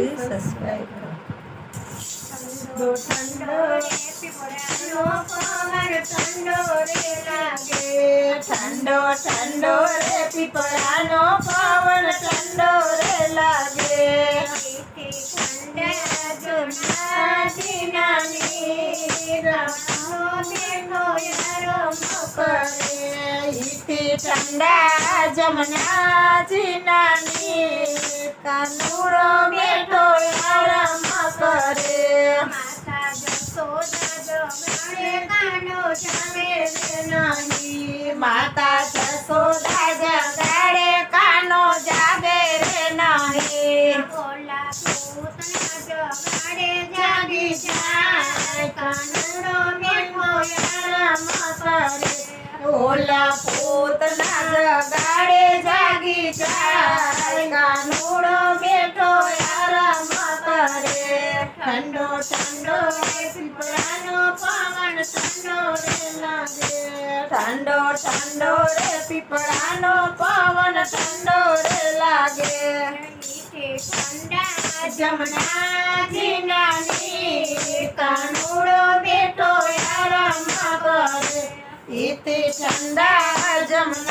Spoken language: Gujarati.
સબસ્ક્રાઇબ કરો. ઠંડો ઠંડો રે પીપળાનો પવન ઠંડો રે લાગે. ઠંડો ઠંડો રે પીપળાનો પવન ઠંડો રે લાગે. ઠંડા જમનાજી નાની રમો બેઠો યારો કરે. ઠંડા જમનાજી નાની કાનુડો બેઠો આરામ કરે. માતા જશોદા જગાડે કાનો જાગે રે નહીં. માતા જશોદા જગાડે કાનો જાગે રે નહીં. ઓલા પૂતના જગાડે જાગી જાય કાનુડો બેઠો આરામ કરે. ઓલા પૂતના જગાડે જાગી જાય કાનુડો બેઠો આરામ કરે. ઠંડો ઠંડો રે પીપળાનો પવન ઠંડો રે લાગે. ઠંડો ઠંડો રે પીપળાનો પવન ઠંડો રે લાગે. ઠંડા જમનાજી નાની કાનુડો બેઠો આરામ કરે. ઠંડા જમના